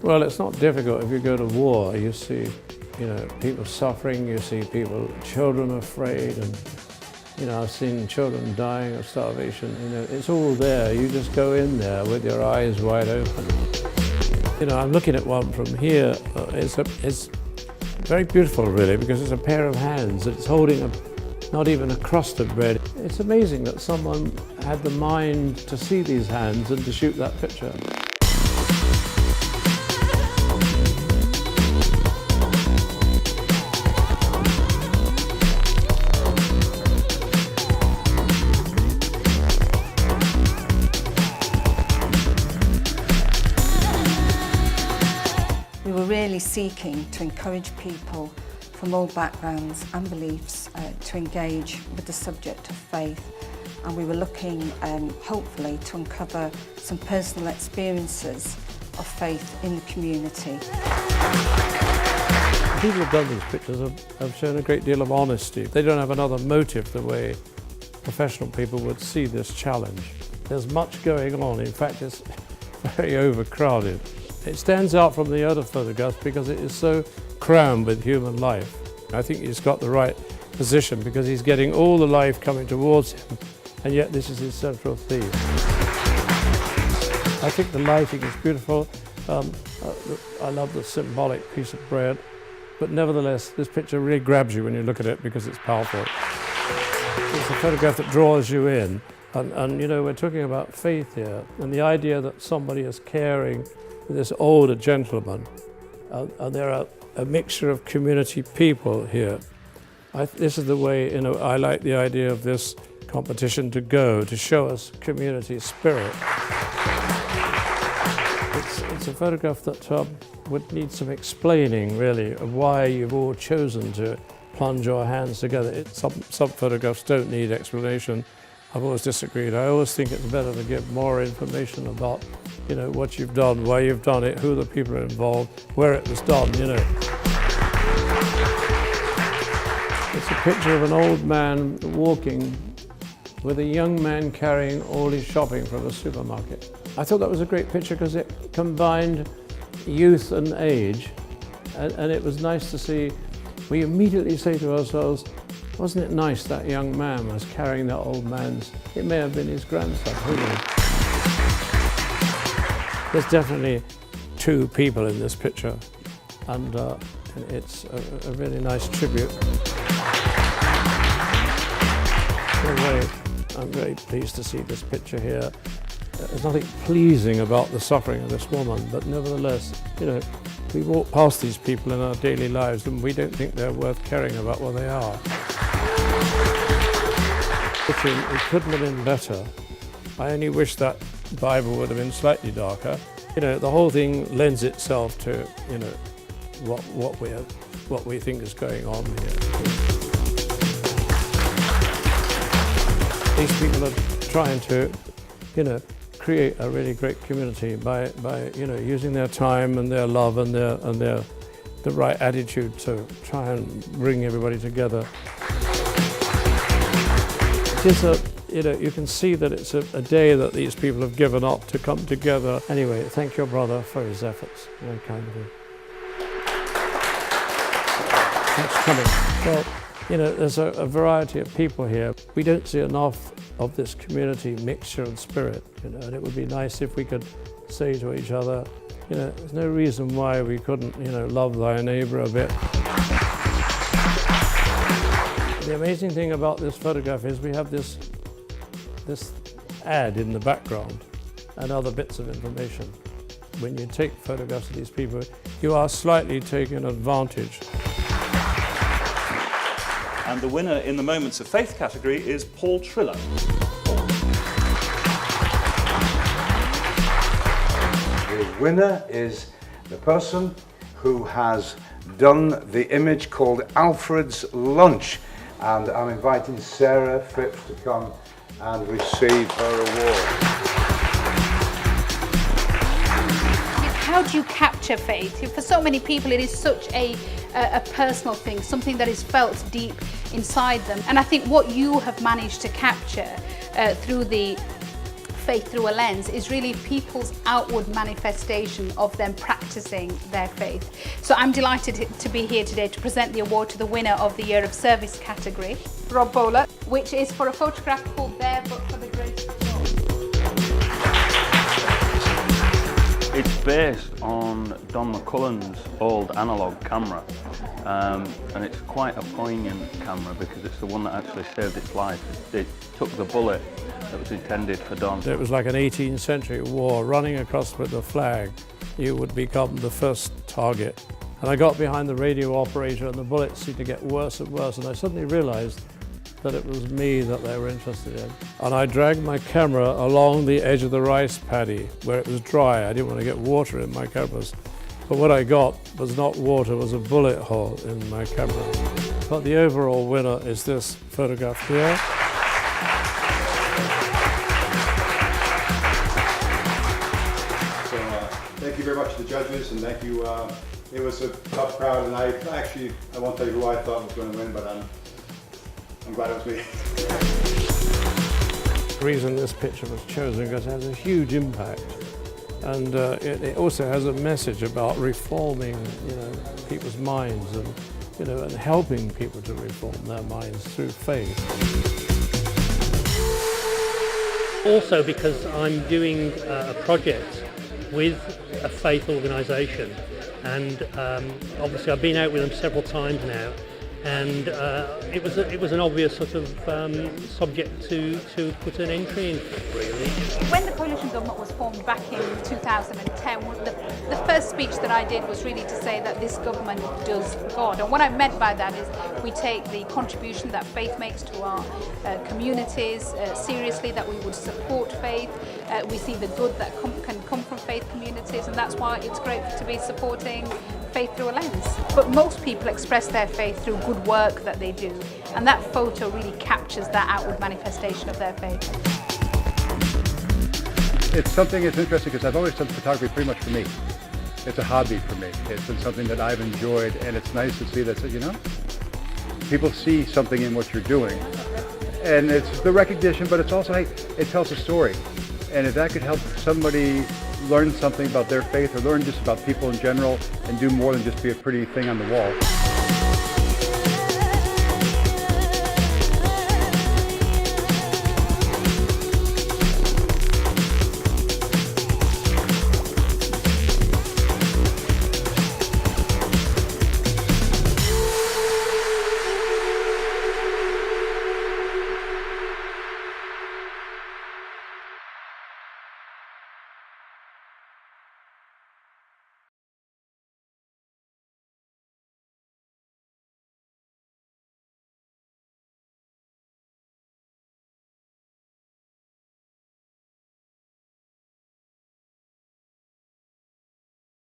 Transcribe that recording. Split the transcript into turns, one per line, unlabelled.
Well, it's not difficult. If you go to war, you see, people suffering, you see children afraid, and, I've seen children dying of starvation. It's all there. You just go in there with your eyes wide open. I'm looking at one from here. It's very beautiful, really, because it's a pair of hands. It's holding not even a crust of bread. It's amazing that someone had the mind to see these hands and to shoot that picture.
We were really seeking to encourage people from all backgrounds and beliefs to engage with the subject of faith, and we were looking hopefully to uncover some personal experiences of faith in the community.
The people who have done these pictures have shown a great deal of honesty. They don't have another motive the way professional people would see this challenge. There's much going on. In fact, it's very overcrowded. It stands out from the other photographs because it is so crammed with human life. I think he's got the right position because he's getting all the life coming towards him, and yet this is his central theme. I think the lighting is beautiful. I love the symbolic piece of bread, but nevertheless, this picture really grabs you when you look at it because it's powerful. It's a photograph that draws you in, and we're talking about faith here, and the idea that somebody is caring for this older gentleman, and there are a mixture of community people here. This is the way, I like the idea of this competition to go, to show us community spirit. It's a photograph that would need some explaining, really, of why you've all chosen to plunge your hands together. Some photographs don't need explanation. I've always disagreed. I always think it's better to give more information about what you've done, why you've done it, who the people are involved, where it was done, It's a picture of an old man walking with a young man carrying all his shopping from a supermarket. I thought that was a great picture because it combined youth and age, and it was nice to see. We immediately say to ourselves, wasn't it nice that young man was carrying that old man's, it may have been his grandson, who knows? There's definitely two people in this picture, and it's a really nice tribute. Anyway, I'm very pleased to see this picture here. There's nothing pleasing about the suffering of this woman, but nevertheless, we walk past these people in our daily lives and we don't think they're worth caring about what they are. It couldn't have been better. I only wish that Bible would have been slightly darker. The whole thing lends itself to, what we think is going on here. These people are trying to, create a really great community by using their time and their love and the right attitude to try and bring everybody together. It is you can see that it's a day that these people have given up to come together. Anyway, thank your brother for his efforts. Very kind of him. Thanks for coming. Well, there's a variety of people here. We don't see enough of this community mixture and spirit, and it would be nice if we could say to each other, there's no reason why we couldn't, love thy neighbor a bit. The amazing thing about this photograph is we have this ad in the background and other bits of information. When you take photographs of these people, you are slightly taken advantage.
And the winner in the Moments of Faith category is Paul Trillo.
The winner is the person who has done the image called Alfred's Lunch. And I'm inviting Sarah Phipps to come and receive her award.
How do you capture faith? For so many people, it is such a personal thing, something that is felt deep inside them. And I think what you have managed to capture through the Faith Through a Lens is really people's outward manifestation of them practicing their faith. So I'm delighted to be here today to present the award to the winner of the Year of Service category, Rob Bowler, which is for a photograph called There But For The Grace of God.
It's based on Don McCullin's old analogue camera, and it's quite a poignant camera because it's the one that actually saved its life. It took the bullet that was intended for Don.
It was like an 18th century war running across with the flag. You would become the first target. And I got behind the radio operator and the bullets seemed to get worse and worse, and I suddenly realized that it was me that they were interested in. And I dragged my camera along the edge of the rice paddy where it was dry. I didn't want to get water in my cameras. But what I got was not water, it was a bullet hole in my camera. But the overall winner is this photograph here.
Thank you very much to the judges, and thank you. It was a tough crowd, and I won't tell you who I thought was going to win, but I'm glad it was me.
The reason this picture was chosen because it has a huge impact, and it also has a message about reforming, people's minds, and and helping people to reform their minds through faith.
Also because I'm doing a project with a faith organisation, and obviously I've been out with them several times now, and it was an obvious sort of subject to put an entry in, really.
When the coalition government was formed back in 2010, the first speech that I did was really to say that this government does God. And what I meant by that is we take the contribution that faith makes to our communities seriously, that we would support faith. We see the good that can come from faith communities, and that's why it's great to be supporting Faith Through a Lens. But most people express their faith through good work that they do, and that photo really captures that outward manifestation of their faith.
It's something that's interesting because I've always done photography pretty much for me. It's a hobby for me. It's been something that I've enjoyed, and it's nice to see that, people see something in what you're doing. And it's the recognition, but it's also, hey, it tells a story. And if that could help somebody learn something about their faith or learn just about people in general and do more than just be a pretty thing on the wall.